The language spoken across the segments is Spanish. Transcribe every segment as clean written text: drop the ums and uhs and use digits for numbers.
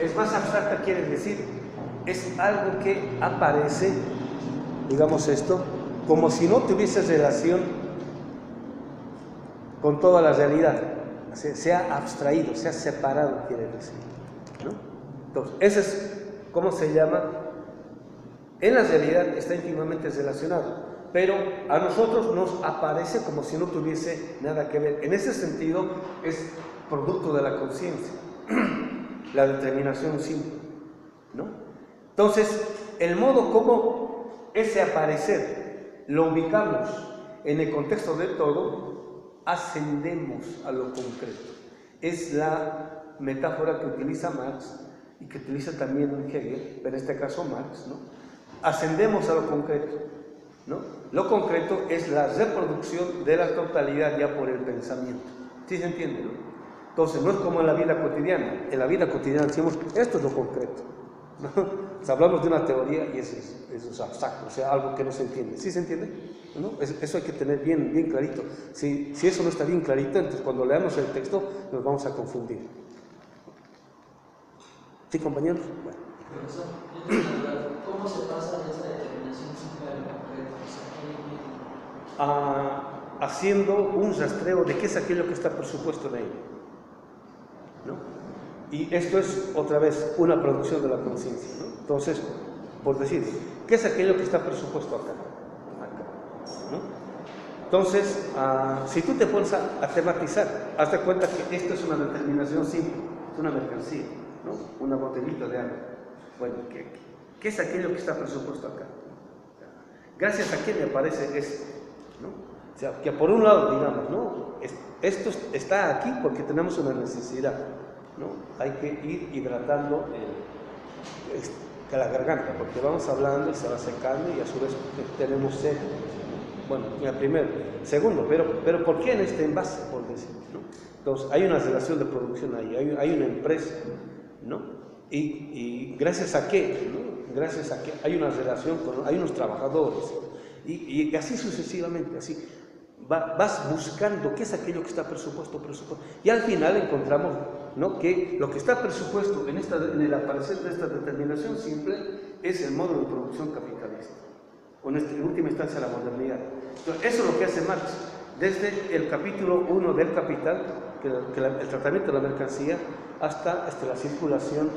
es más abstracta, quiere decir, es algo que aparece, digamos esto, como si no tuviese relación con toda la realidad. Se ha abstraído, se ha separado, quiere decir, ¿no? Entonces, ese es, ¿cómo se llama? En la realidad está íntimamente relacionado, pero a nosotros nos aparece como si no tuviese nada que ver. En ese sentido, es producto de la conciencia, la determinación simple, ¿no? Entonces, el modo como ese aparecer lo ubicamos en el contexto de todo, ascendemos a lo concreto. Es la metáfora que utiliza Marx y que utiliza también Hegel, pero en este caso Marx, ¿no? Ascendemos a lo concreto, ¿no? Lo concreto es la reproducción de la totalidad ya por el pensamiento. ¿Sí se entiende, no? Entonces, no es como en la vida cotidiana. En la vida cotidiana decimos, esto es lo concreto, ¿no? O sea, hablamos de una teoría y eso es abstracto, o sea, algo que no se entiende. ¿Sí se entiende? ¿No? Eso hay que tener bien clarito. Si eso no está bien clarito, entonces cuando leamos el texto nos vamos a confundir. ¿Sí, compañeros? Bueno. Profesor, yo tengo una duda. ¿Cómo se pasa de esta determinación simple a lo concreto? Haciendo un rastreo de qué es aquello que está presupuesto en ello, ¿no? Y esto es, otra vez, una producción de la conciencia, ¿no? Entonces, por decir, ¿qué es aquello que está presupuesto acá? ¿No? Entonces, si tú te pones a tematizar, hazte cuenta que esto es una determinación simple, es una mercancía, ¿no? Una botellita de agua. Bueno, ¿qué es aquello que está presupuesto acá? Gracias a qué me aparece esto, ¿no? O sea, que por un lado, digamos, ¿no? Esto está aquí porque tenemos una necesidad, ¿no? Hay que ir hidratando la garganta, porque vamos hablando y se va secando y a su vez tenemos sed. Bueno, primero. Segundo, pero ¿por qué en este envase, por decir, ¿no? Entonces, hay una relación de producción ahí, hay una empresa, ¿no? Y gracias a qué, ¿no? Gracias a que hay una relación, hay unos trabajadores, y así sucesivamente, así. Vas buscando qué es aquello que está presupuesto, y al final encontramos, ¿no?, que lo que está presupuesto en el aparecer de esta determinación simple es el modo de producción capitalista, o en última instancia la modernidad. Entonces, eso es lo que hace Marx, desde el capítulo 1 del Capital, el tratamiento de la mercancía, hasta la circulación,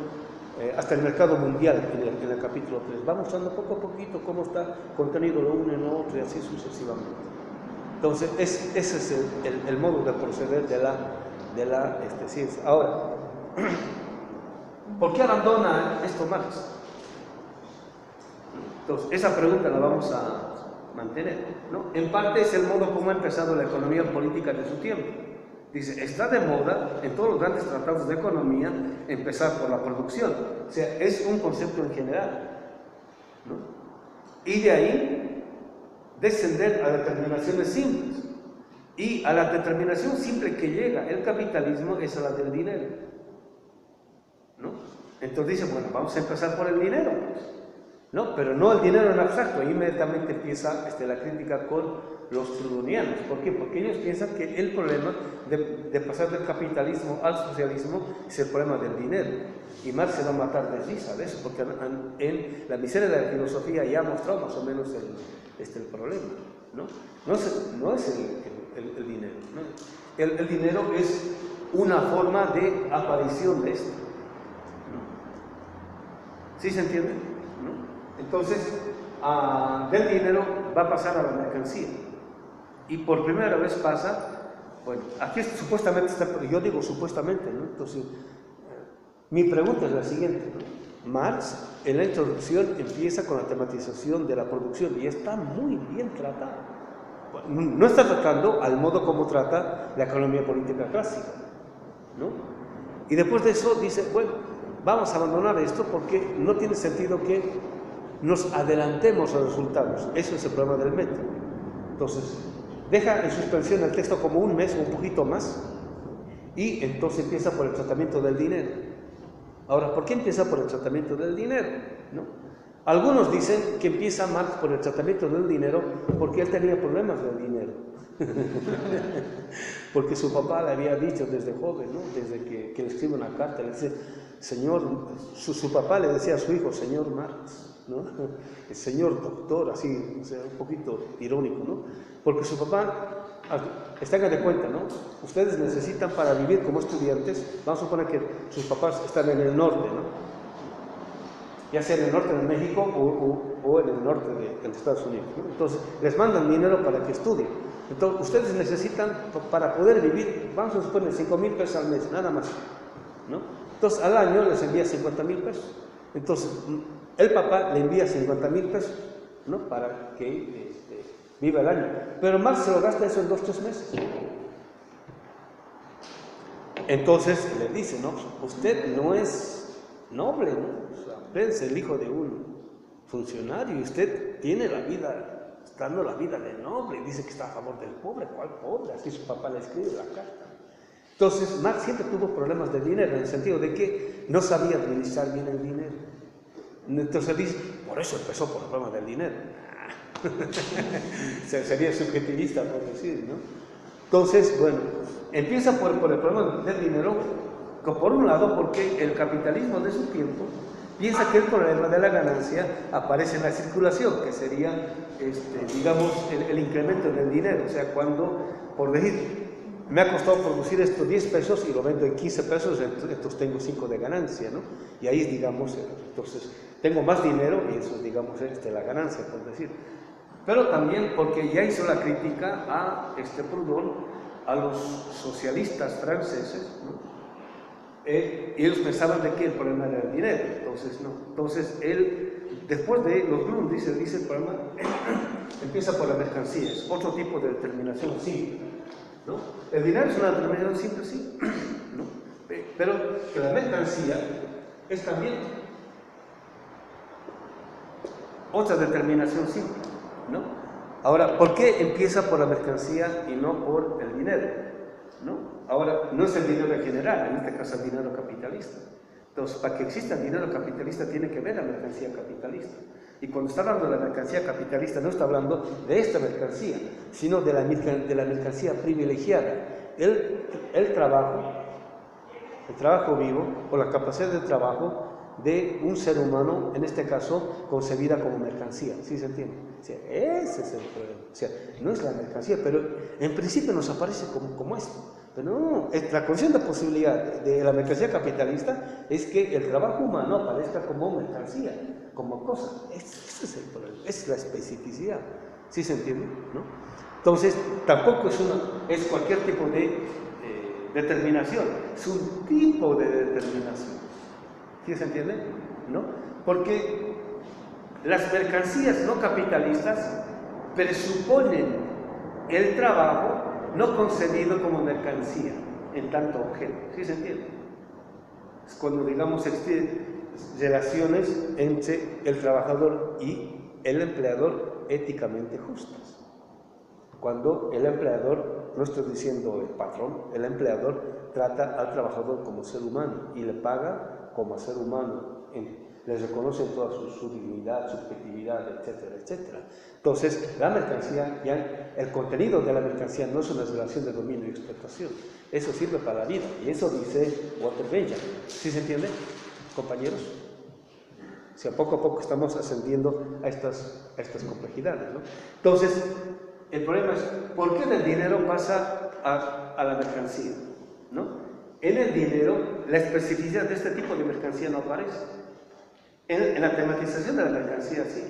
hasta el mercado mundial en el capítulo 3. Va mostrando poco a poquito cómo está contenido lo uno en lo otro y así sucesivamente. Entonces, ese es el modo de proceder de la ciencia. Ahora, ¿por qué abandona esto Marx? Entonces, esa pregunta la vamos a mantener, ¿no? En parte es el modo como ha empezado la economía política de su tiempo. Dice, está de moda en todos los grandes tratados de economía empezar por la producción. O sea, es un concepto en general, ¿no? Y de ahí descender a determinaciones simples. Y a la determinación simple que llega el capitalismo es a la del dinero, ¿no? Entonces dice, bueno, vamos a empezar por el dinero, pues, ¿no? Pero no el dinero en abstracto. Ahí inmediatamente empieza la crítica con los trudonianos. ¿Por qué? Porque ellos piensan que el problema de pasar del capitalismo al socialismo es el problema del dinero. Y Marx se va a matar de risa de eso, porque en la miseria de la filosofía ya ha mostrado más o menos el problema, ¿no? No es el dinero, ¿no? El dinero es una forma de aparición de esto, ¿no? ¿Sí se entiende? ¿No? Entonces, del dinero va a pasar a la mercancía. Y por primera vez pasa, bueno, aquí supuestamente está, yo digo supuestamente, ¿no? Entonces, mi pregunta es la siguiente, ¿no? Marx, en la introducción, empieza con la tematización de la producción y está muy bien tratado. No está tratando al modo como trata la economía política clásica, ¿no? Y después de eso dice, bueno, vamos a abandonar esto porque no tiene sentido que nos adelantemos a los resultados. Eso es el problema del método. Entonces, deja en suspensión el texto como un mes o un poquito más y entonces empieza por el tratamiento del dinero. Ahora, ¿por qué empieza por el tratamiento del dinero? ¿No? Algunos dicen que empieza Marx por el tratamiento del dinero porque él tenía problemas del dinero. porque su papá le había dicho desde joven, ¿no? Desde que le escribe una carta, le dice, señor, su papá le decía a su hijo, señor Marx, ¿no? El señor doctor, así, o sea, un poquito irónico, ¿no? Porque su papá, tengan de cuenta, ¿no? Ustedes necesitan para vivir como estudiantes, vamos a suponer que sus papás están en el norte, ¿no? Ya sea en el norte de México o en el norte de Estados Unidos, ¿no? Entonces, les mandan dinero para que estudien. Entonces, ustedes necesitan, para poder vivir, vamos a suponer, 5,000 pesos al mes, nada más, ¿no? Entonces, al año les envía 50,000 pesos. Entonces, el papá le envía 50,000 pesos, ¿no? Para que viva el año. Pero Marx se lo gasta eso en 2 o 3 meses. Entonces, le dice, ¿no? Usted no es noble, ¿no? O sea, usted es el hijo de un funcionario y usted tiene la vida, está dando la vida de noble, dice que está a favor del pobre. ¿Cuál pobre? Así su papá le escribe la carta. Entonces, Marx siempre tuvo problemas de dinero, en el sentido de que no sabía administrar bien el dinero. Entonces dice, por eso empezó por el problema del dinero. Sería subjetivista, por decir, ¿no? Entonces, bueno, empieza por el problema del dinero, por un lado, porque el capitalismo de su tiempo piensa que el problema de la ganancia aparece en la circulación, que sería, digamos, el incremento del dinero. O sea, cuando, por decir, me ha costado producir esto 10 pesos y lo vendo en 15 pesos, entonces tengo 5 de ganancia, ¿no? Y ahí, digamos, entonces tengo más dinero y eso, digamos, la ganancia, por decir. Pero también porque ya hizo la crítica a Proudhon, a los socialistas franceses, ¿no? Y ellos pensaban de que el problema era el dinero, entonces no. Entonces él, después de los Bloom, dice el problema empieza por la mercancía, es otro tipo de determinación simple, ¿no? El dinero es una determinación simple, sí, ¿no? Pero que la mercancía es también otra determinación simple, ¿no? Ahora, ¿por qué empieza por la mercancía y no por el dinero? ¿No? Ahora, no es el dinero en general, en este caso el dinero capitalista. Entonces, para que exista el dinero capitalista tiene que ver la mercancía capitalista. Y cuando está hablando de la mercancía capitalista, no está hablando de esta mercancía, sino de la mercancía privilegiada. El trabajo vivo, o la capacidad de trabajo de un ser humano, en este caso, concebida como mercancía. ¿Sí se entiende? O sea, ese es el problema. O sea, no es la mercancía, pero en principio nos aparece como esto. Pero no, la condición de posibilidad de la mercancía capitalista es que el trabajo humano aparezca como mercancía, como cosa. Ese es el problema, es la especificidad. ¿Sí se entiende? ¿No? Entonces, tampoco es cualquier tipo de determinación, es un tipo de determinación. ¿Sí se entiende? ¿No? Porque las mercancías no capitalistas presuponen el trabajo no concebido como mercancía, en tanto objeto. ¿Sí se entiende? Es cuando, digamos, existen relaciones entre el trabajador y el empleador éticamente justas. Cuando el empleador, no estoy diciendo el patrón, el empleador trata al trabajador como ser humano y le paga como ser humano, le reconoce toda su dignidad, subjetividad, etcétera, etcétera. Entonces, la mercancía, el contenido de la mercancía no es una relación de dominio y explotación, eso sirve para la vida, y eso dice Walter Benjamin. ¿Sí se entiende, compañeros? O sea, poco a poco estamos ascendiendo a estas complejidades, ¿no? Entonces, el problema es, ¿por qué del dinero pasa a la mercancía? ¿No? En el dinero, la especificidad de este tipo de mercancía no aparece. En la tematización de la mercancía, sí,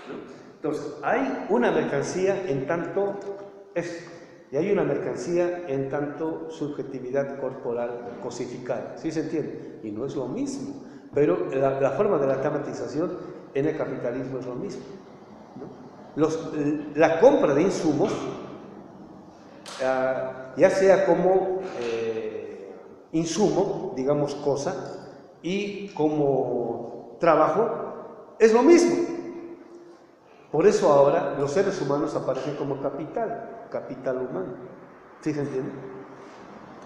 ¿no? Entonces, hay una mercancía en tanto esto, y hay una mercancía en tanto subjetividad corporal cosificada. ¿Sí se entiende? Y no es lo mismo, pero la forma de la tematización en el capitalismo es lo mismo, ¿no? La compra de insumos, ya sea como insumo, digamos cosa, y como trabajo, es lo mismo. Por eso ahora los seres humanos aparecen como capital humano. ¿Sí se entiende,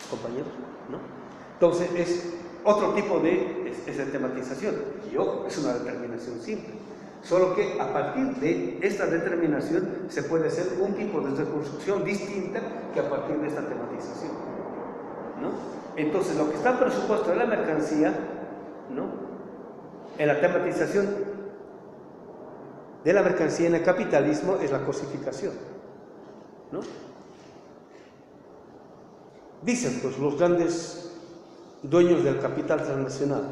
compañeros? ¿No? Entonces es otro tipo de tematización. Y ojo, es una determinación simple. Solo que a partir de esta determinación se puede hacer un tipo de reconstrucción distinta que a partir de esta tematización, ¿no? Entonces, lo que está en presupuesto de la mercancía, ¿no?, en la tematización de la mercancía en el capitalismo es la cosificación, ¿no? Dicen pues los grandes dueños del capital transnacional,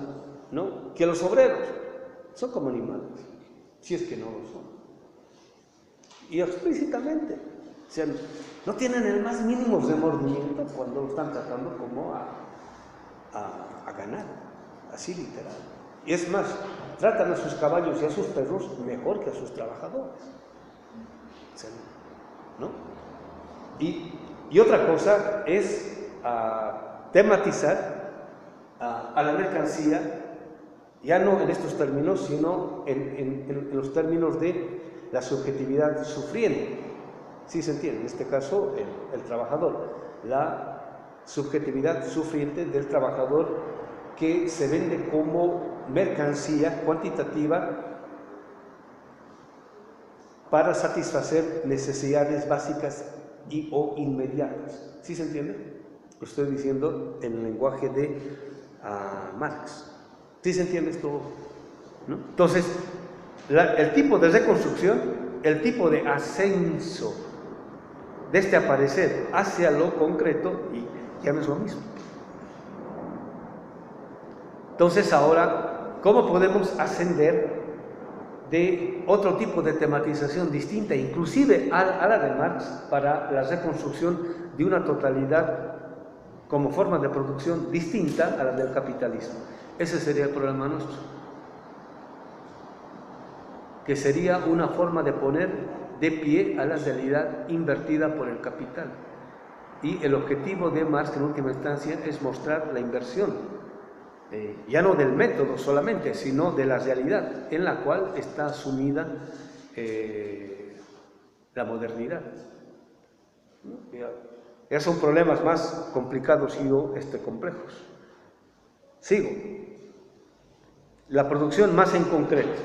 ¿no?, que los obreros son como animales, si es que no lo son. Y explícitamente, o sea, no tienen el más mínimo remordimiento cuando lo están tratando como a ganar, así literal. Y es más, tratan a sus caballos y a sus perros mejor que a sus trabajadores, o sea, ¿no? Y otra cosa es tematizar a la mercancía, ya no en estos términos, sino en los términos de la subjetividad sufriente. ¿Sí se entiende? En este caso, el trabajador. La subjetividad sufriente del trabajador que se vende como mercancía cuantitativa para satisfacer necesidades básicas y o inmediatas. ¿Sí se entiende? Lo estoy diciendo en el lenguaje de Marx. ¿Sí se entiende esto? ¿No? Entonces, el tipo de reconstrucción, el tipo de ascenso de este aparecer hacia lo concreto, y ya no es lo mismo. Entonces, ahora, ¿cómo podemos ascender de otro tipo de tematización distinta, inclusive a la de Marx, para la reconstrucción de una totalidad como forma de producción distinta a la del capitalismo? Ese sería el problema nuestro, que sería una forma de poner de pie a la realidad invertida por el capital. Y el objetivo de Marx, en última instancia, es mostrar la inversión, ya no del método solamente, sino de la realidad en la cual está sumida la modernidad. Ya son problemas más complicados y complejos. Sigo. La producción más en concreto,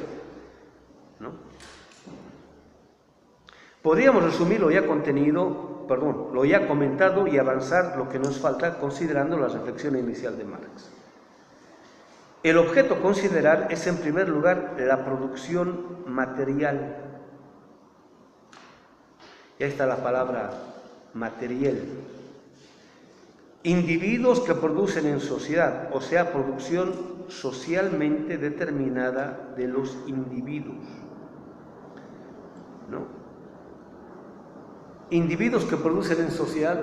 ¿no? Podríamos resumir lo ya comentado y avanzar lo que nos falta considerando la reflexión inicial de Marx. El objeto a considerar es en primer lugar la producción material. Ya está la palabra material. Individuos que producen en sociedad, o sea, producción socialmente determinada de los individuos, ¿no? Individuos que producen en sociedad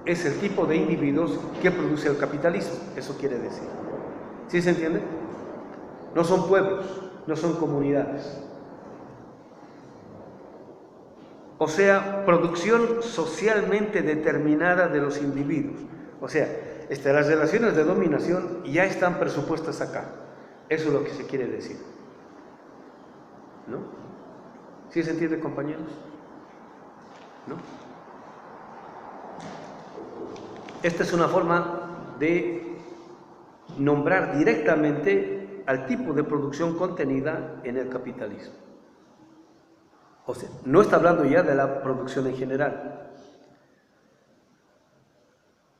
es el tipo de individuos que produce el capitalismo, eso quiere decir. ¿Sí se entiende? No son pueblos, no son comunidades. O sea, producción socialmente determinada de los individuos. O sea, las relaciones de dominación ya están presupuestas acá. Eso es lo que se quiere decir, ¿no? ¿Sí se entiende, compañeros? ¿No? Esta es una forma de nombrar directamente al tipo de producción contenida en el capitalismo. O sea, no está hablando ya de la producción en general,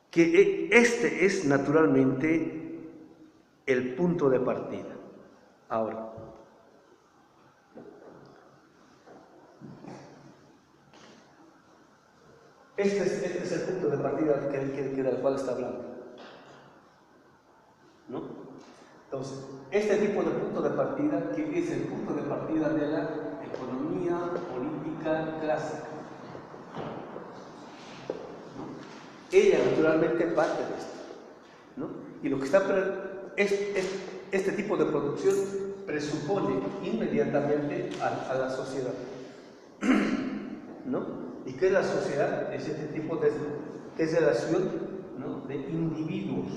que este es naturalmente el punto de partida. Ahora, este es el punto de partida del cual está hablando, ¿no? Entonces, este tipo de punto de partida, que es el punto de partida de la economía política clásica, ¿no? Ella naturalmente parte de esto, ¿no? Y lo que está este tipo de producción presupone inmediatamente a la sociedad, ¿no? ¿Y qué es la sociedad? Es este tipo de relación, ¿no?, de individuos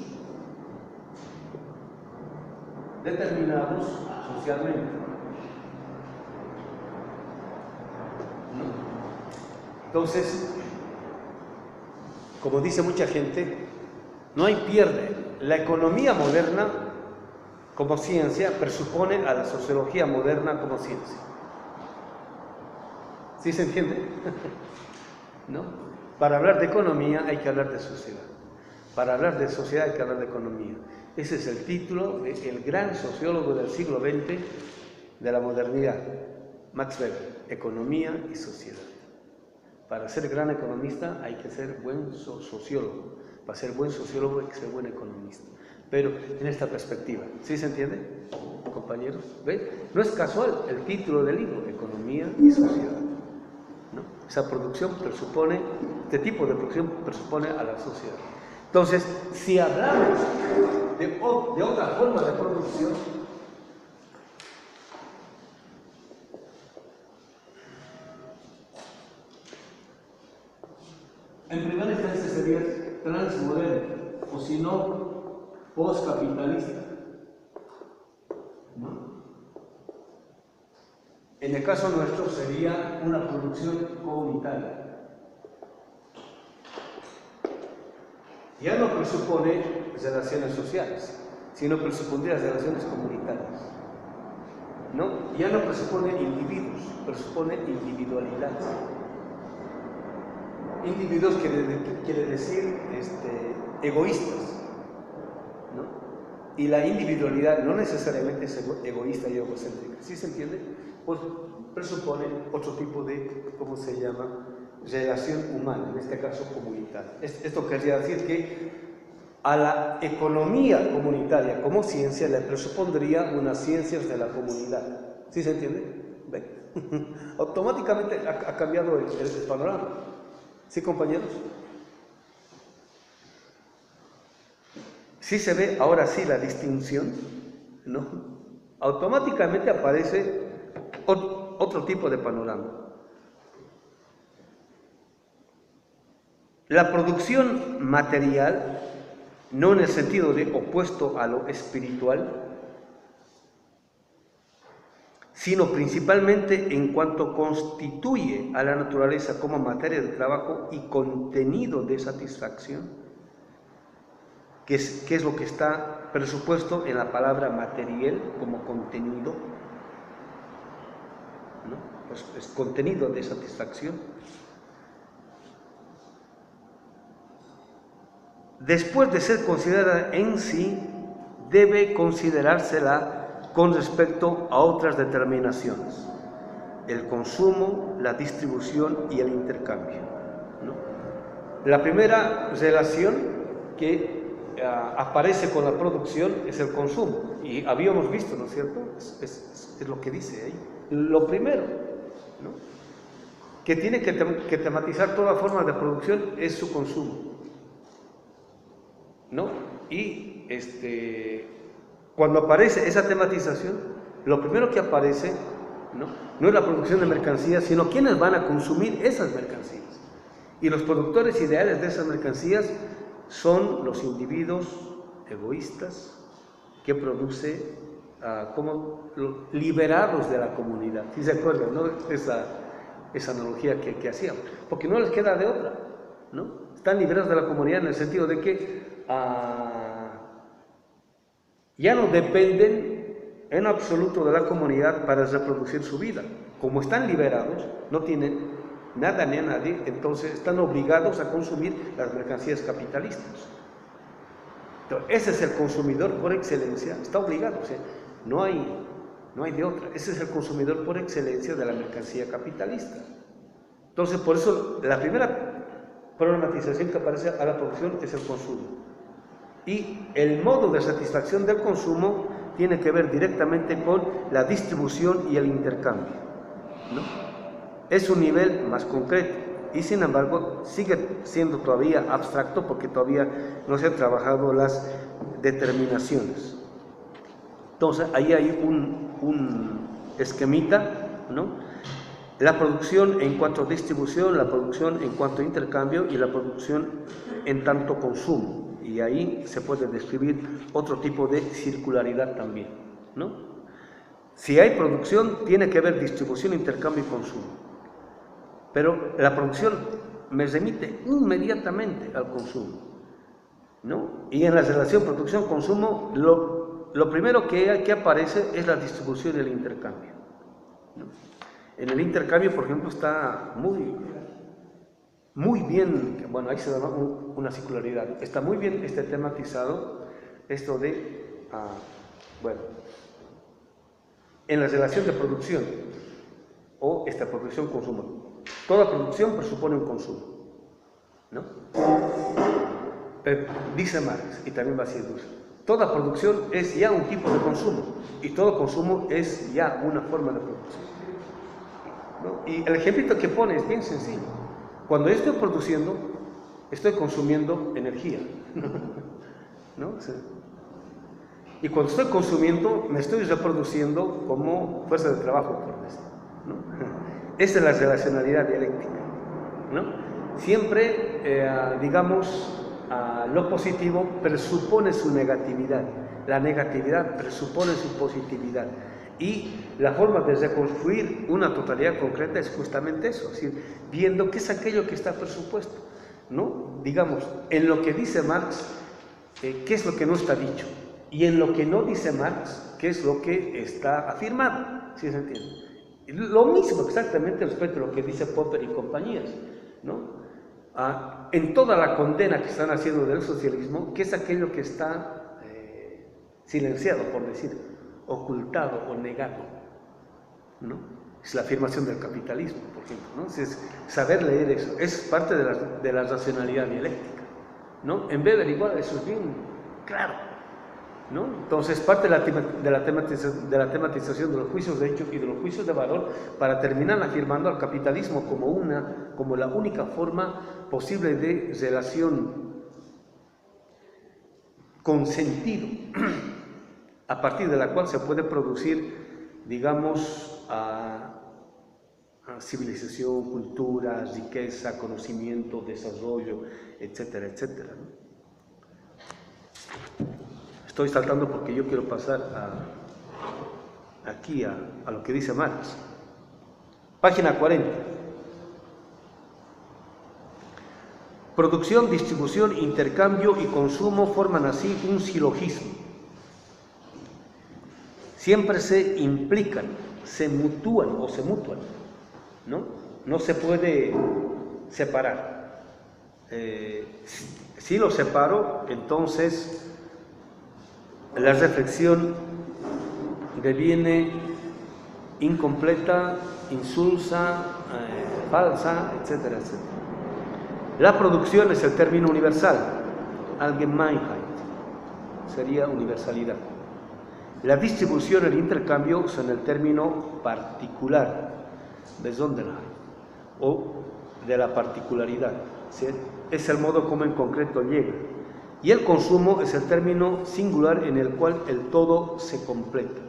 determinados socialmente, ¿no? Entonces, como dice mucha gente, no hay pierde. La economía moderna, como ciencia presupone a la sociología moderna como ciencia. ¿Sí se entiende? ¿No? Para hablar de economía hay que hablar de sociedad. Para hablar de sociedad hay que hablar de economía. Ese es el título del gran sociólogo del siglo XX de la modernidad, Max Weber, Economía y Sociedad. Para ser gran economista hay que ser buen sociólogo. Para ser buen sociólogo hay que ser buen economista. Pero en esta perspectiva, ¿sí se entiende, compañeros? ¿Ven? No es casual el título del libro, Economía y Sociedad, ¿no? Esa producción presupone, este tipo de producción presupone a la sociedad. Entonces, si hablamos de otra forma de producción, en primera instancia sería transmoderno, o si no, postcapitalista, ¿no? En el caso nuestro sería una producción comunitaria. Ya no presupone relaciones sociales, sino presupondría relaciones comunitarias, ¿no? Ya no presupone individuos, presupone individualidad. Individuos quiere decir egoístas, ¿no? Y la individualidad no necesariamente es egoísta y egocéntrica. ¿Sí se entiende? Pues presupone otro tipo de, ¿cómo se llama?, relación humana, en este caso comunitaria. Esto querría decir que a la economía comunitaria como ciencia le presupondría unas ciencias de la comunidad. ¿Sí se entiende? ¿Ven? Automáticamente ha cambiado el panorama. ¿Sí, compañeros? Sí se ve ahora sí la distinción, ¿no? Automáticamente aparece otro tipo de panorama. La producción material, no en el sentido de opuesto a lo espiritual, sino principalmente en cuanto constituye a la naturaleza como materia de trabajo y contenido de satisfacción, que es lo que está presupuesto en la palabra material como contenido, ¿no? Pues es contenido de satisfacción. Después de ser considerada en sí, debe considerársela con respecto a otras determinaciones: el consumo, la distribución y el intercambio, ¿no? La primera relación que aparece con la producción es el consumo, y habíamos visto, ¿no es cierto? Es lo que dice ahí. Lo primero, ¿no?, que tiene que tematizar toda forma de producción es su consumo, ¿no? Y cuando aparece esa tematización, lo primero que aparece, no es la producción de mercancías, sino quiénes van a consumir esas mercancías. Y los productores ideales de esas mercancías son los individuos egoístas que producen como liberados de la comunidad. ¿Sí se acuerdan, no? Esa analogía que hacíamos, porque no les queda de otra, ¿no? Están liberados de la comunidad en el sentido de que ya no dependen en absoluto de la comunidad para reproducir su vida. Como están liberados, no tienen nada ni a nadie, entonces están obligados a consumir las mercancías capitalistas. Entonces, ese es el consumidor por excelencia, está obligado, o sea, no hay de otra. Ese es el consumidor por excelencia de la mercancía capitalista. Entonces, por eso la primera problematización que aparece a la producción es el consumo. Y el modo de satisfacción del consumo tiene que ver directamente con la distribución y el intercambio, ¿no? Es un nivel más concreto y sin embargo sigue siendo todavía abstracto porque todavía no se han trabajado las determinaciones. Entonces ahí hay un esquemita, ¿no? La producción en cuanto a distribución, la producción en cuanto a intercambio y la producción en tanto consumo. Y ahí se puede describir otro tipo de circularidad también, ¿no? Si hay producción, tiene que haber distribución, intercambio y consumo. Pero la producción me remite inmediatamente al consumo, ¿no? Y en la relación producción-consumo, lo primero que aparece es la distribución y el intercambio, ¿no? En el intercambio, por ejemplo, está muy bien, bueno, ahí se da una circularidad, está muy bien tematizado esto de, bueno, en la relación de producción o esta producción-consumo. Toda producción presupone un consumo, ¿no? Pero dice Marx, y también va a decir Dussel, toda producción es ya un tipo de consumo, y todo consumo es ya una forma de producción, ¿no? Y el ejemplito que pone es bien sencillo. Cuando yo estoy produciendo, estoy consumiendo energía, ¿no? Sí. Y cuando estoy consumiendo, me estoy reproduciendo como fuerza de trabajo, por decir, ¿no? Esa es la relacionalidad dialéctica, ¿no? Siempre, digamos, lo positivo presupone su negatividad, la negatividad presupone su positividad. Y la forma de reconstruir una totalidad concreta es justamente eso, es decir, viendo qué es aquello que está presupuesto, ¿no? Digamos, en lo que dice Marx, qué es lo que no está dicho, y en lo que no dice Marx, qué es lo que está afirmado, ¿sí se entiende? Lo mismo exactamente respecto a lo que dice Popper y compañías, ¿no? En toda la condena que están haciendo del socialismo, qué es aquello que está silenciado, por decir, ocultado o negado, ¿no? Es la afirmación del capitalismo, por ejemplo, ¿no? Es saber leer eso, es parte de la racionalidad dialéctica, ¿no? En Weber igual, eso es bien claro, ¿no? Entonces, parte de la tematización de los juicios de hecho y de los juicios de valor para terminar afirmando al capitalismo como la única forma posible de relación con sentido, a partir de la cual se puede producir, digamos, civilización, cultura, riqueza, conocimiento, desarrollo, etcétera, etcétera, ¿no? Estoy saltando porque yo quiero pasar aquí a lo que dice Marx. Página 40. Producción, distribución, intercambio y consumo forman así un silogismo. Siempre se implican, se mutúan, ¿no? No se puede separar. Si lo separo, entonces la reflexión deviene incompleta, insulsa, falsa, etcétera, etcétera. La producción es el término universal, Allgemeinheit, sería universalidad. La distribución y el intercambio son el término particular, Besonderheit, o de la particularidad, ¿sí? Es el modo como en concreto llega. Y el consumo es el término singular en el cual el todo se completa.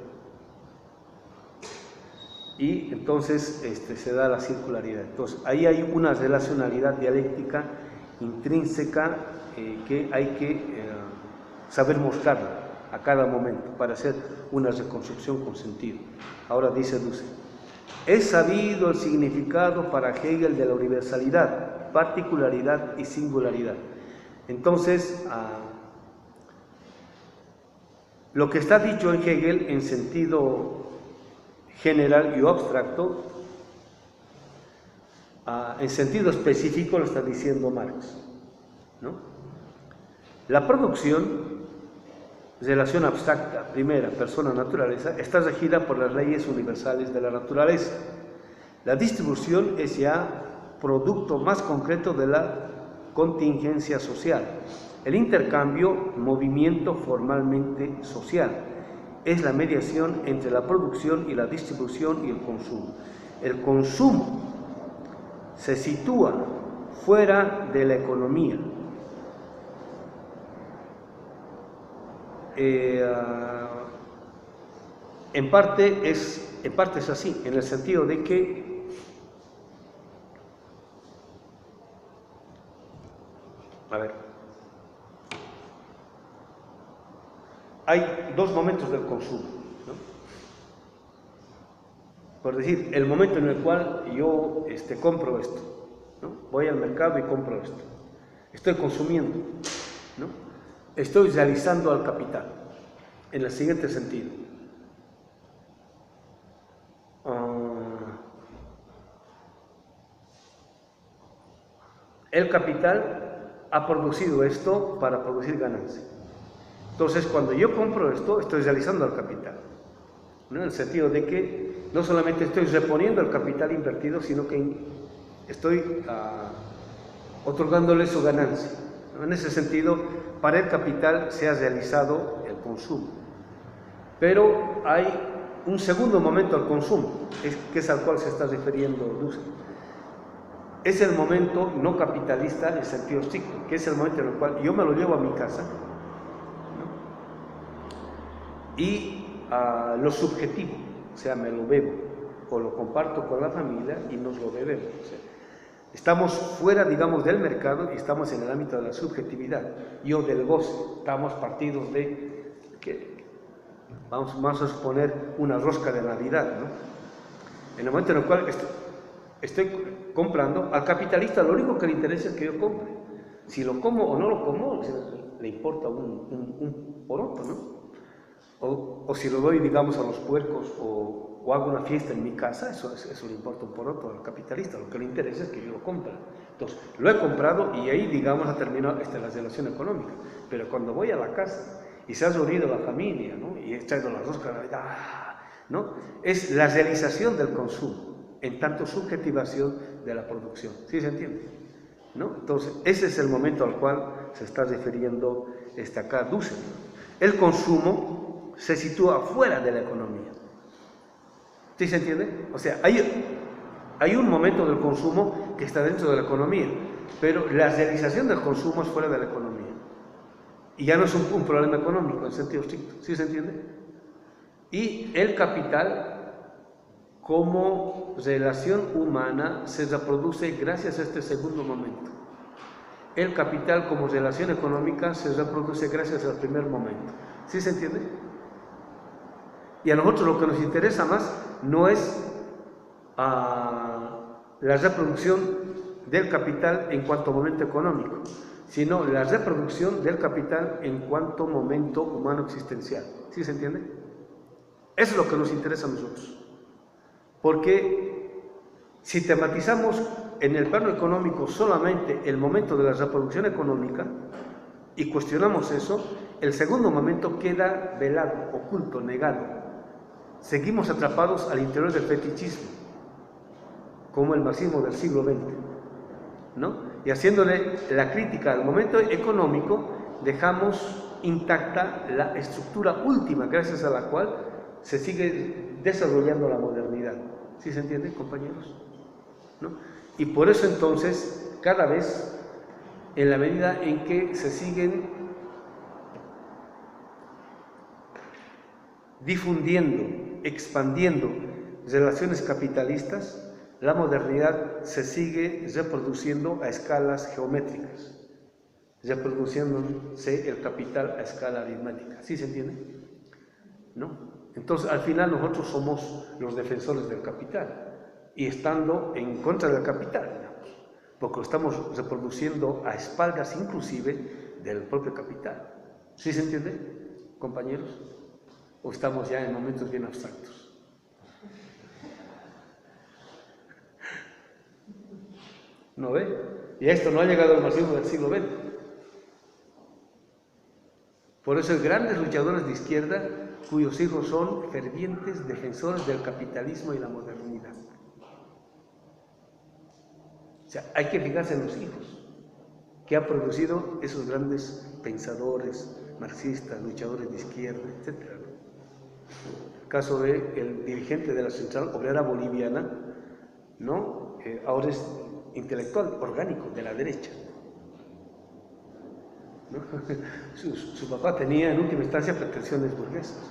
Y entonces se da la circularidad. Entonces, ahí hay una relacionalidad dialéctica intrínseca que hay que saber mostrarla a cada momento para hacer una reconstrucción con sentido. Ahora dice Dussel, es sabido el significado para Hegel de la universalidad, particularidad y singularidad. Entonces, lo que está dicho en Hegel en sentido general y abstracto, en sentido específico lo está diciendo Marx, ¿no? La producción, relación abstracta, primera, persona-naturaleza, está regida por las leyes universales de la naturaleza. La distribución es ya producto más concreto de la contingencia social. El intercambio, movimiento formalmente social, es la mediación entre la producción y la distribución y el consumo. El consumo se sitúa fuera de la economía. En parte es así, en el sentido de que hay dos momentos del consumo, ¿no? Por decir, el momento en el cual yo compro esto, ¿no? Voy al mercado y compro esto, estoy consumiendo, ¿no? Estoy realizando al capital. en el siguiente sentido. El capital ha producido esto para producir ganancia. Entonces, cuando yo compro esto, estoy realizando el capital, ¿no? En el sentido de que no solamente estoy reponiendo el capital invertido, sino que estoy otorgándole su ganancia, ¿no? En ese sentido, para el capital se ha realizado el consumo. Pero hay un segundo momento al consumo, que es al cual se está refiriendo Dussel. Es el momento no capitalista en sentido estricto, que es el momento en el cual yo me lo llevo a mi casa, ¿no? Y lo subjetivo, o sea, me lo bebo, o lo comparto con la familia y nos lo bebemos. O sea, estamos fuera, digamos, del mercado y estamos en el ámbito de la subjetividad. Yo del goce, estamos partidos de que vamos a suponer una rosca de Navidad, ¿no? En el momento en el cual estoy comprando, al capitalista lo único que le interesa es que yo compre. Si lo como o no lo como, le importa un poroto, ¿no? O si lo doy, digamos, a los puercos o hago una fiesta en mi casa, eso le importa un poroto al capitalista. Lo que le interesa es que yo lo compre. Entonces, lo he comprado y ahí, digamos, ha terminado la relación económica. Pero cuando voy a la casa y se ha reunido la familia, ¿no? Y he traído la rosca de Navidad, ¿no? Es la realización del consumo, en tanto subjetivación de la producción. ¿Sí se entiende? ¿No? Entonces, ese es el momento al cual se está refiriendo acá Dussel. El consumo se sitúa fuera de la economía. ¿Sí se entiende? O sea, hay un momento del consumo que está dentro de la economía, pero la realización del consumo es fuera de la economía. Y ya no es un problema económico en sentido estricto. ¿Sí se entiende? Y el capital, como relación humana, se reproduce gracias a este segundo momento. El capital como relación económica se reproduce gracias al primer momento. ¿Sí se entiende? Y a nosotros lo que nos interesa más no es la reproducción del capital en cuanto momento económico, sino la reproducción del capital en cuanto momento humano existencial. ¿Sí se entiende? Eso es lo que nos interesa a nosotros. Porque si tematizamos en el plano económico solamente el momento de la reproducción económica y cuestionamos eso, el segundo momento queda velado, oculto, negado. Seguimos atrapados al interior del fetichismo, como el marxismo del siglo XX, ¿no? Y haciéndole la crítica al momento económico, dejamos intacta la estructura última, gracias a la cual se sigue desarrollando la modernidad. ¿Sí se entiende, compañeros? ¿No? Y por eso entonces, cada vez, en la medida en que se siguen difundiendo, expandiendo relaciones capitalistas, la modernidad se sigue reproduciendo a escalas geométricas, reproduciéndose el capital a escala aritmética. ¿Sí se entiende? ¿No? Entonces, al final nosotros somos los defensores del capital y estando en contra del capital, digamos, porque lo estamos reproduciendo a espaldas inclusive del propio capital. ¿Sí se entiende, compañeros? ¿O estamos ya en momentos bien abstractos? ¿No ve? Y a esto no ha llegado el marxismo del siglo XX. Por eso hay grandes luchadores de izquierda cuyos hijos son fervientes defensores del capitalismo y la modernidad. O sea, hay que fijarse en los hijos que han producido esos grandes pensadores marxistas, luchadores de izquierda, etc. El caso del dirigente de la Central Obrera Boliviana, ¿no? Ahora es intelectual orgánico de la derecha, ¿no? Su papá tenía en última instancia pretensiones burguesas,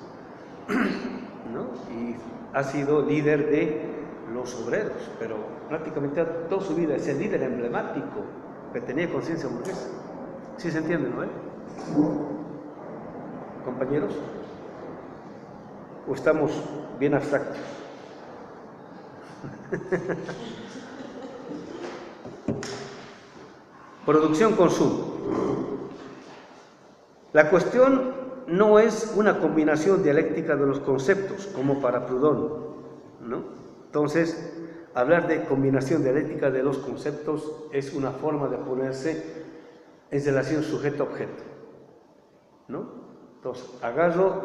¿no? Y ha sido líder de los obreros, pero prácticamente toda su vida es el líder emblemático que tenía conciencia burguesa. ¿Sí se entiende, no? ¿Compañeros? ¿O estamos bien abstractos? Producción-consumo. La cuestión no es una combinación dialéctica de los conceptos, como para Proudhon, ¿no? Entonces, hablar de combinación dialéctica de los conceptos es una forma de ponerse en relación sujeto-objeto, ¿no? Entonces, agarro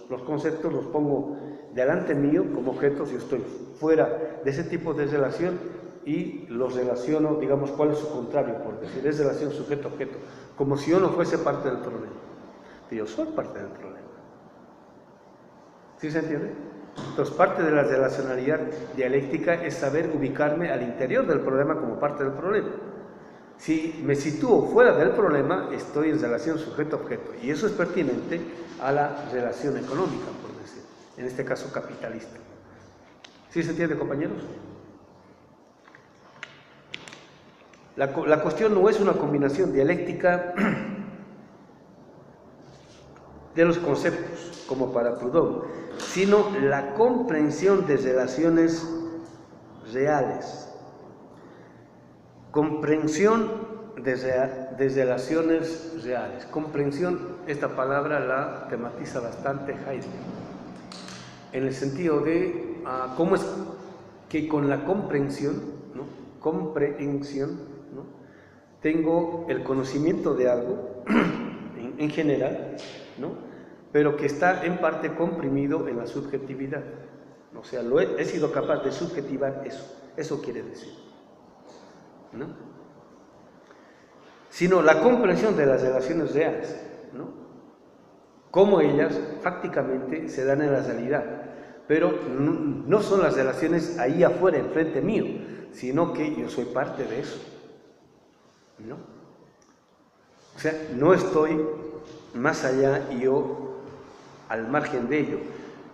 los conceptos, los pongo delante mío como objetos, yo estoy fuera de ese tipo de relación y los relaciono, digamos, ¿cuál es su contrario? Por decir, es relación sujeto-objeto, como si yo no fuese parte del problema. Yo soy parte del problema. ¿Sí se entiende? Entonces, parte de la relacionalidad dialéctica es saber ubicarme al interior del problema como parte del problema. Si me sitúo fuera del problema, estoy en relación sujeto-objeto. Y eso es pertinente a la relación económica, por decir, en este caso capitalista. ¿Sí se entiende, compañeros? La cuestión no es una combinación dialéctica de los conceptos, como para Proudhon, sino la comprensión de relaciones reales. Comprensión de relaciones reales. Comprensión, esta palabra la tematiza bastante Heidegger, en el sentido de cómo es que con la comprensión, ¿no? Comprehensión, ¿no? Tengo el conocimiento de algo en general, ¿no? Pero que está en parte comprimido en la subjetividad. O sea, he sido capaz de subjetivar eso quiere decir, ¿no? Sino la comprensión de las relaciones reales, ¿no? Cómo ellas fácticamente se dan en la realidad, pero no son las relaciones ahí afuera, enfrente mío, sino que yo soy parte de eso, ¿no? O sea, no estoy más allá y yo al margen de ello,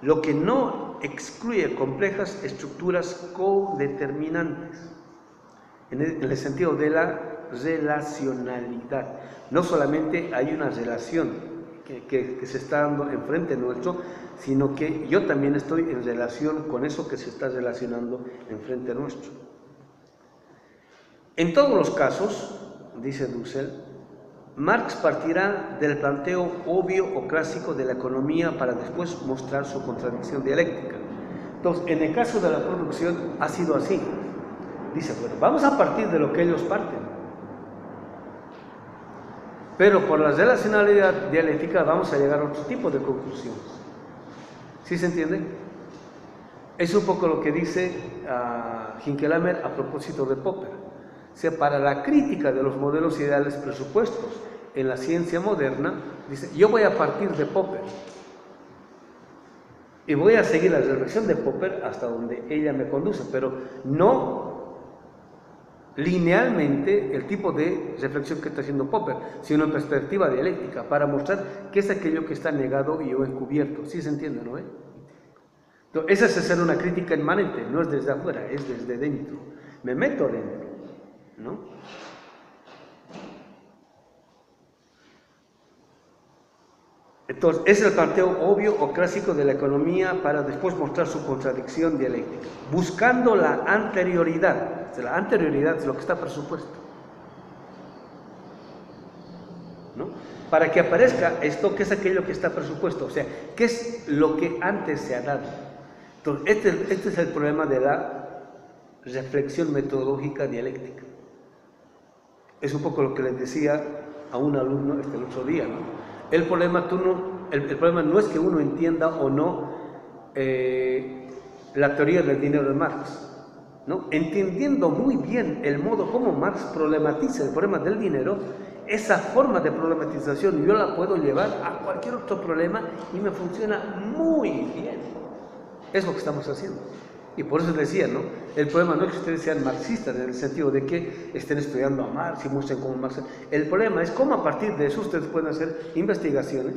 lo que no excluye complejas estructuras codeterminantes, en el sentido de la relacionalidad. No solamente hay una relación que se está dando enfrente nuestro, sino que yo también estoy en relación con eso que se está relacionando enfrente nuestro. En todos los casos, dice Dussel, Marx partirá del planteo obvio o clásico de la economía para después mostrar su contradicción dialéctica. Entonces, en el caso de la producción ha sido así. Dice, bueno, vamos a partir de lo que ellos parten. Pero por la relacionalidad dialéctica vamos a llegar a otro tipo de conclusiones. ¿Sí se entiende? Es un poco lo que dice Hinkelhammer a propósito de Popper. O sea, para la crítica de los modelos ideales presupuestos en la ciencia moderna, dice, yo voy a partir de Popper y voy a seguir la reflexión de Popper hasta donde ella me conduce, pero no linealmente el tipo de reflexión que está haciendo Popper, sino en perspectiva dialéctica, para mostrar qué es aquello que está negado y yo encubierto. ¿Sí se entiende, no? Entonces, esa es hacer una crítica inmanente, no es desde afuera, es desde dentro. Me meto dentro, ¿no? Entonces, es el planteo obvio o clásico de la economía para después mostrar su contradicción dialéctica, buscando la anterioridad. O sea, la anterioridad es lo que está presupuesto, ¿no? Para que aparezca esto, ¿qué es aquello que está presupuesto? O sea, ¿qué es lo que antes se ha dado? Entonces, este es el problema de la reflexión metodológica dialéctica. Es un poco lo que les decía a un alumno el otro día, ¿no? El problema no es que uno entienda o no la teoría del dinero de Marx, ¿no? Entendiendo muy bien el modo como Marx problematiza el problema del dinero, esa forma de problematización yo la puedo llevar a cualquier otro problema y me funciona muy bien. Es lo que estamos haciendo. Y por eso decía, ¿no? El problema no es que ustedes sean marxistas en el sentido de que estén estudiando a Marx y muestren cómo Marx. El problema es cómo a partir de eso ustedes pueden hacer investigaciones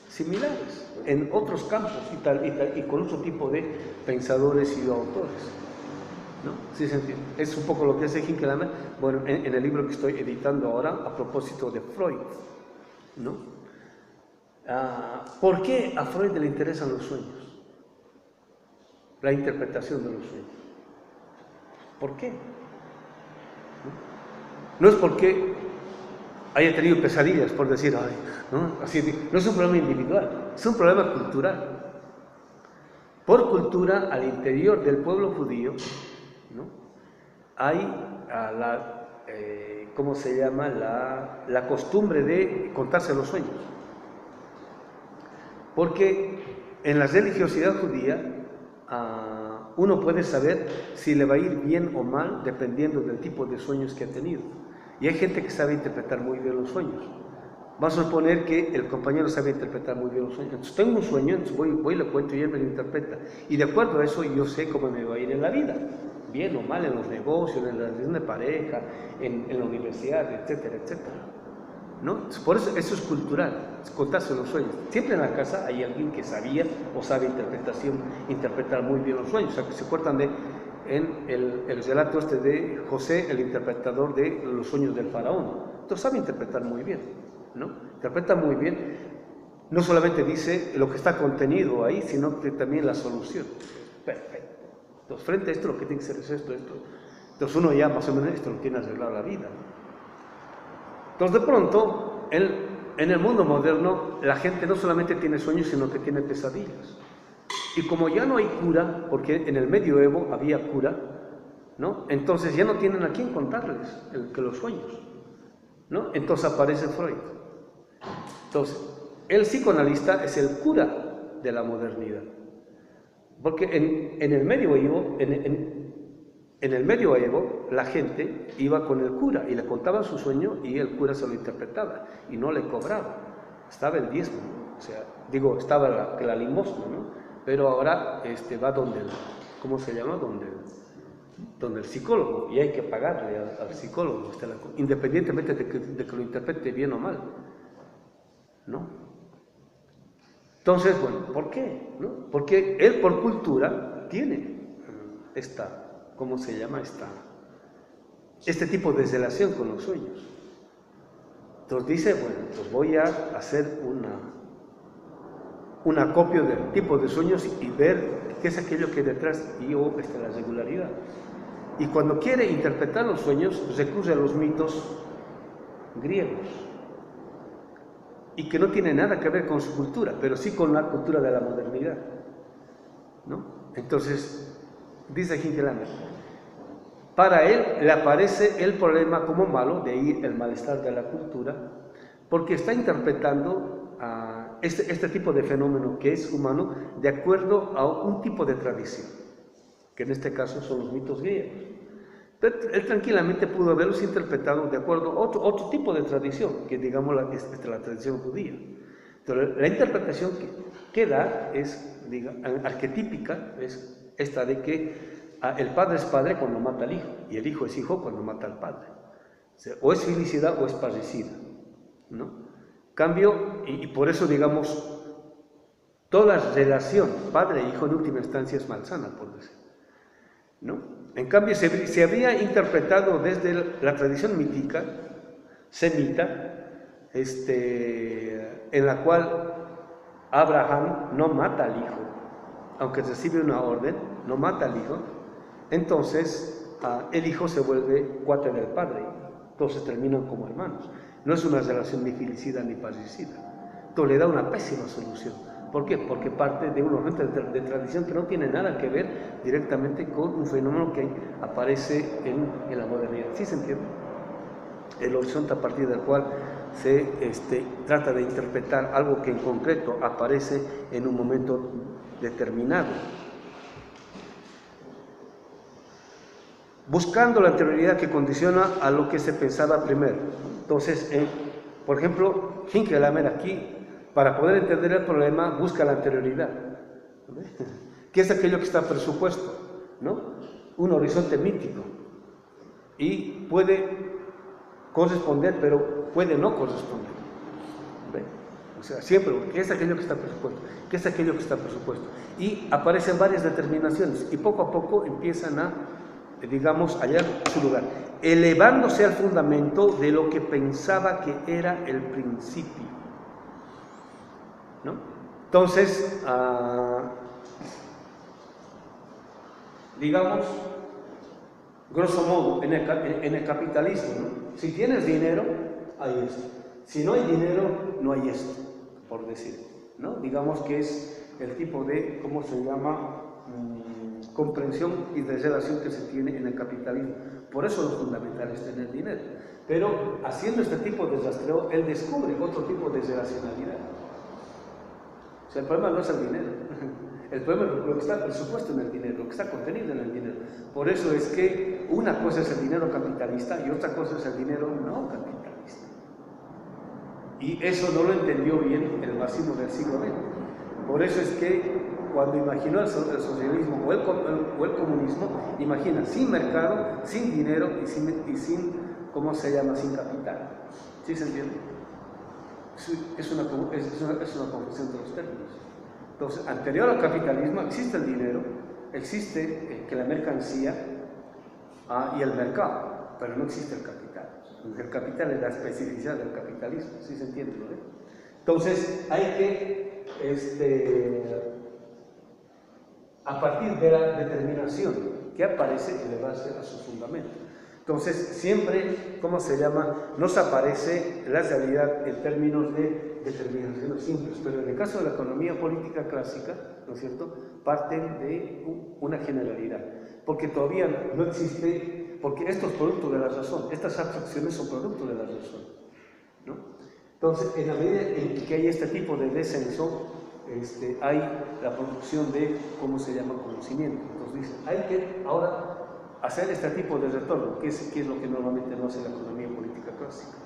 similares en otros campos y con otro tipo de pensadores y autores, ¿no? ¿Sí se entiende? Es un poco lo que hace Hinkelhammer, bueno, en el libro que estoy editando ahora a propósito de Freud, ¿no? ¿Por qué a Freud le interesan los sueños? La interpretación de los sueños. ¿Por qué? No es porque haya tenido pesadillas por decir, ay, ¿no? Así, no es un problema individual, es un problema cultural. Por cultura, al interior del pueblo judío, ¿no? Hay ¿cómo se llama? La costumbre de contarse los sueños. Porque en la religiosidad judía uno puede saber si le va a ir bien o mal dependiendo del tipo de sueños que ha tenido. Y hay gente que sabe interpretar muy bien los sueños. Vamos a suponer que el compañero sabe interpretar muy bien los sueños. Entonces tengo un sueño, entonces voy y le cuento y él me lo interpreta. Y de acuerdo a eso yo sé cómo me va a ir en la vida. Bien o mal en los negocios, en la relación de pareja, en la universidad, etcétera, etcétera. ¿No? Por eso es cultural, es contarse los sueños. Siempre en la casa hay alguien que sabía o sabe interpretar muy bien los sueños. O sea, que se acuerdan en el relato de José, el interpretador de los sueños del faraón. Entonces sabe interpretar muy bien, ¿no? Interpreta muy bien, no solamente dice lo que está contenido ahí, sino que también la solución. Perfecto. Entonces, frente a esto, lo que tiene que ser es esto. Entonces uno ya más o menos esto lo tiene arreglado la vida. Entonces de pronto, en el mundo moderno, la gente no solamente tiene sueños, sino que tiene pesadillas. Y como ya no hay cura, porque en el medioevo había cura, ¿no? Entonces ya no tienen a quién contarles que los sueños, ¿no? Entonces aparece Freud. Entonces, el psicoanalista es el cura de la modernidad. Porque en el medioevo, en el medioevo, la gente iba con el cura y le contaba su sueño y el cura se lo interpretaba y no le cobraba. Estaba el diezmo, ¿no? O sea, estaba la limosna, ¿no? Pero ahora va donde ¿cómo se llama? Donde el psicólogo, y hay que pagarle al psicólogo, independientemente de que lo interprete bien o mal, ¿no? Entonces, bueno, ¿por qué? ¿No? Porque él por cultura tiene ¿cómo se llama? Este tipo de relación con los sueños. Entonces dice, bueno, pues voy a hacer un acopio del tipo de sueños y ver qué es aquello que hay detrás y la regularidad. Y cuando quiere interpretar los sueños, recurre a los mitos griegos. Y que no tiene nada que ver con su cultura, pero sí con la cultura de la modernidad, ¿no? Entonces, dice Hinkelhammer, para él le aparece el problema como malo, de ahí el malestar de la cultura, porque está interpretando este tipo de fenómeno que es humano de acuerdo a un tipo de tradición, que en este caso son los mitos griegos. Él tranquilamente pudo haberlos interpretado de acuerdo a otro tipo de tradición, que digamos la tradición judía. Entonces, la interpretación que da es, arquetípica, es esta de que el padre es padre cuando mata al hijo, y el hijo es hijo cuando mata al padre. O sea, o es filicidad o es parricida, ¿no? Cambio, y por eso, digamos, toda relación padre e hijo en última instancia es malsana, por decir, ¿no? En cambio, se había interpretado desde la tradición mítica, semita, en la cual Abraham no mata al hijo, aunque recibe una orden, no mata al hijo, entonces el hijo se vuelve cuate del padre, entonces terminan como hermanos. No es una relación ni filicida ni parricida, entonces le da una pésima solución. ¿Por qué? Porque parte de un momento de tradición que no tiene nada que ver directamente con un fenómeno que aparece en la modernidad. ¿Sí se entiende? El horizonte a partir del cual se trata de interpretar algo que en concreto aparece en un momento determinado. Buscando la anterioridad que condiciona a lo que se pensaba primero. Entonces, por ejemplo, Hinkelhammer aquí, para poder entender el problema, busca la anterioridad, ¿no? ¿Qué es aquello que está presupuesto? ¿No? Un horizonte mítico. Y puede corresponder, pero puede no corresponder. ¿Ve? O sea, siempre, ¿qué es aquello que está presupuesto? ¿Qué es aquello que está presupuesto? Y aparecen varias determinaciones, y poco a poco empiezan a, digamos, hallar su lugar, elevándose al fundamento de lo que pensaba que era el principio, ¿no? Entonces, digamos, grosso modo, en el capitalismo, ¿no? Si tienes dinero, hay esto. Si no hay dinero, no hay esto, por decir, ¿no? Digamos que es el tipo de, ¿cómo se llama? Comprensión y de relación que se tiene en el capitalismo. Por eso lo fundamental es tener dinero. Pero haciendo este tipo de rastreo, él descubre otro tipo de relacionalidad. O sea, el problema no es el dinero. El problema es lo que está presupuesto en el dinero, lo que está contenido en el dinero. Por eso es que una cosa es el dinero capitalista y otra cosa es el dinero no capitalista. Y eso no lo entendió bien el marxismo del siglo XX. Por eso es que cuando imaginó el socialismo o el comunismo, imagina sin mercado, sin dinero y sin ¿cómo se llama? Sin capital. ¿Sí se entiende? Es una confusión de los términos. Entonces, anterior al capitalismo existe el dinero, existe que la mercancía y el mercado, pero no existe el capital. El capital es la especificidad del capitalismo, ¿sí se entiende? ¿No? Entonces, hay que, a partir de la determinación que aparece, elevarse a su fundamento. Entonces, siempre, ¿cómo se llama? Nos aparece la realidad en términos de determinaciones simples, pero en el caso de la economía política clásica, ¿no es cierto?, parten de una generalidad, porque todavía no existe, porque esto es producto de la razón, estas abstracciones son producto de la razón, ¿no? Entonces, en la medida en que hay este tipo de descenso, hay la producción de, ¿cómo se llama?, conocimiento. Entonces dice, hay que ahora hacer este tipo de retorno, que es lo que normalmente no hace la economía política clásica.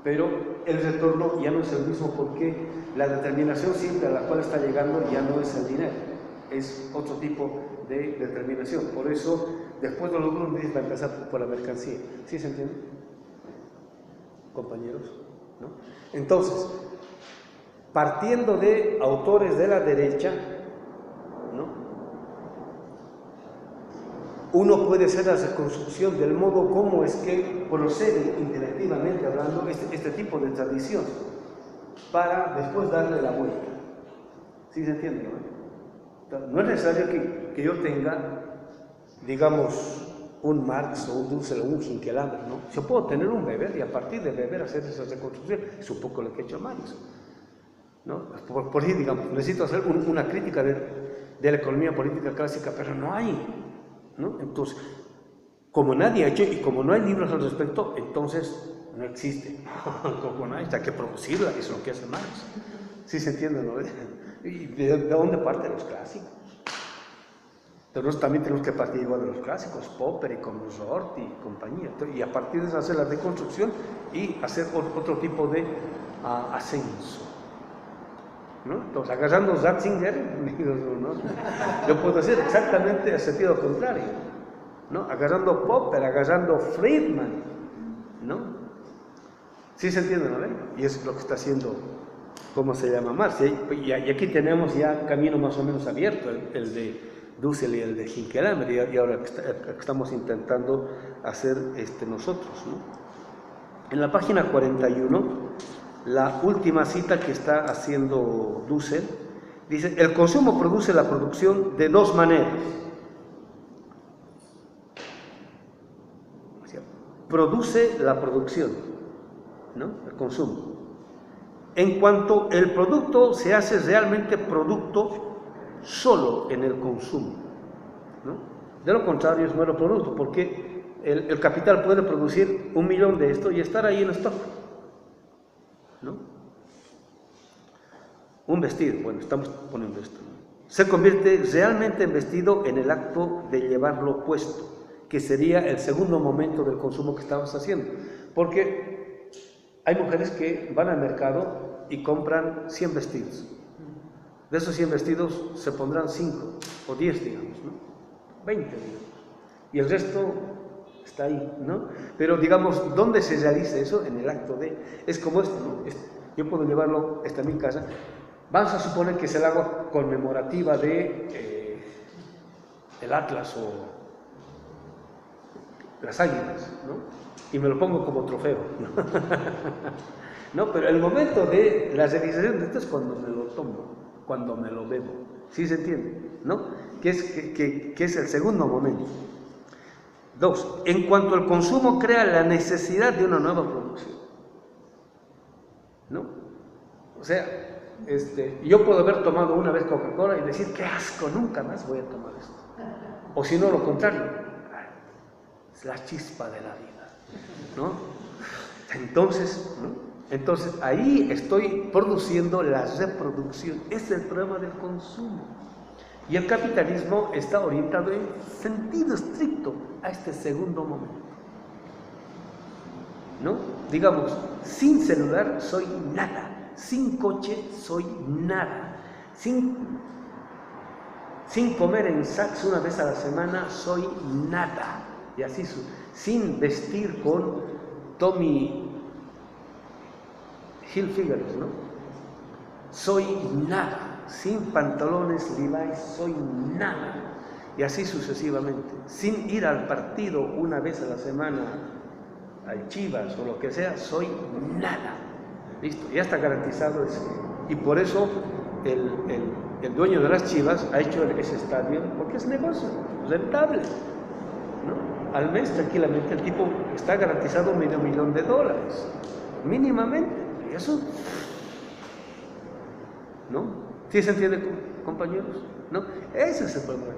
Pero el retorno ya no es el mismo porque la determinación simple a la cual está llegando ya no es el dinero, es otro tipo de determinación. Por eso, después de los Grundrisse va a empezar por la mercancía. ¿Sí se entiende? Compañeros, ¿no? Entonces, partiendo de autores de la derecha, ¿no?, uno puede hacer la reconstrucción del modo como es que procede intelectivamente hablando este tipo de tradición para después darle la vuelta. ¿Sí se entiende? No es necesario que yo tenga, digamos, un Marx o un Dussel o un Hinkelhammer, ¿no? Yo puedo tener un Weber y a partir de Weber hacer esa reconstrucción. Es un poco lo que ha hecho Marx, ¿no? Por ahí, digamos, necesito hacer una crítica de la economía política clásica, pero no hay, ¿no? Entonces, como nadie ha hecho y como no hay libros al respecto, entonces no existe. Como no hay, hay que producirla, eso es lo que hace Marx. ¿Sí se entiende, no? ¿Y de dónde parten los clásicos? Entonces también tenemos que partir igual de los clásicos, Popper y Consort y compañía. Y a partir de eso hacer la reconstrucción y hacer otro tipo de ascenso, ¿no? Entonces, agarrando Ratzinger, ¿no?, yo puedo hacer exactamente el sentido contrario, ¿no? Agarrando Popper, agarrando Friedman, ¿no? ¿Sí se entiende, no? Y es lo que está haciendo, ¿cómo se llama? Marx. Y aquí tenemos ya camino más o menos abierto, el de Dussel y el de Hinkelhammer, y ahora que estamos intentando hacer nosotros, ¿no? En la página 41, la última cita que está haciendo Dussel, dice, el consumo produce la producción de dos maneras. O sea, produce la producción, ¿no?, el consumo. En cuanto el producto se hace realmente producto solo en el consumo, ¿no? De lo contrario es mero producto, porque el capital puede producir 1 millón de esto y estar ahí en stock, ¿no? Un vestido, bueno, estamos poniendo esto, ¿no?, se convierte realmente en vestido en el acto de llevarlo puesto, que sería el segundo momento del consumo que estamos haciendo, porque hay mujeres que van al mercado y compran 100 vestidos. De esos 100 vestidos se pondrán 5 o 10, digamos, ¿no? 20, digamos. Y el resto está ahí, ¿no? Pero, digamos, ¿dónde se realiza eso? En el acto de... Es como esto, ¿no? Yo puedo llevarlo a mi casa. Vamos a suponer que es el agua conmemorativa de el Atlas o las águilas, ¿no? Y me lo pongo como trofeo, ¿no? No, pero el momento de la realización de esto es cuando me lo tomo, cuando me lo bebo. ¿Sí se entiende? ¿No? Que es el segundo momento. 2. En cuanto al consumo crea la necesidad de una nueva producción. ¿no? O sea, yo puedo haber tomado una vez Coca-Cola y decir, qué asco, nunca más voy a tomar esto. O si no, lo contrario, es la chispa de la vida, ¿no? Entonces, ¿no? Entonces, ahí estoy produciendo la reproducción. Ese es el problema del consumo. Y el capitalismo está orientado en sentido estricto a este segundo momento, ¿no? Digamos, sin celular soy nada, sin coche soy nada, sin comer en Saks una vez a la semana soy nada, y así, sin vestir con Tommy Hilfiger, ¿no? Soy nada. Sin pantalones Levi's soy nada, y así sucesivamente. Sin ir al partido una vez a la semana, al Chivas o lo que sea, soy nada. Listo, ya está garantizado eso. Y por eso el dueño de las Chivas ha hecho ese estadio, porque es negocio, rentable, ¿no? Al mes tranquilamente el tipo está garantizado $500,000, mínimamente. Y eso, ¿no? ¿Sí se entiende, compañeros? ¿No? Ese es el problema.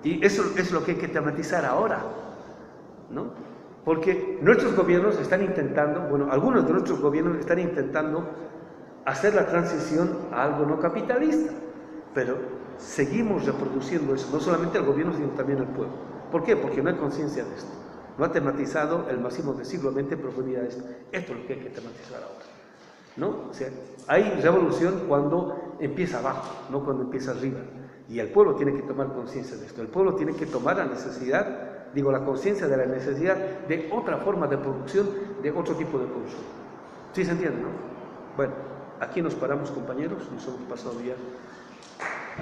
Y eso es lo que hay que tematizar ahora, ¿no? Porque nuestros gobiernos están intentando, bueno, algunos de nuestros gobiernos están intentando hacer la transición a algo no capitalista, pero seguimos reproduciendo eso, no solamente el gobierno, sino también el pueblo. ¿Por qué? Porque no hay conciencia de esto. No ha tematizado el máximo de siglo XX en profundidad de esto. Esto es lo que hay que tematizar ahora, ¿no? O sea, hay revolución cuando empieza abajo, no cuando empieza arriba. Y el pueblo tiene que tomar conciencia de esto. El pueblo tiene que tomar la conciencia de la necesidad de otra forma de producción, de otro tipo de consumo. ¿Sí se entiende, no? Bueno, aquí nos paramos, compañeros, nos hemos pasado ya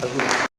algunos.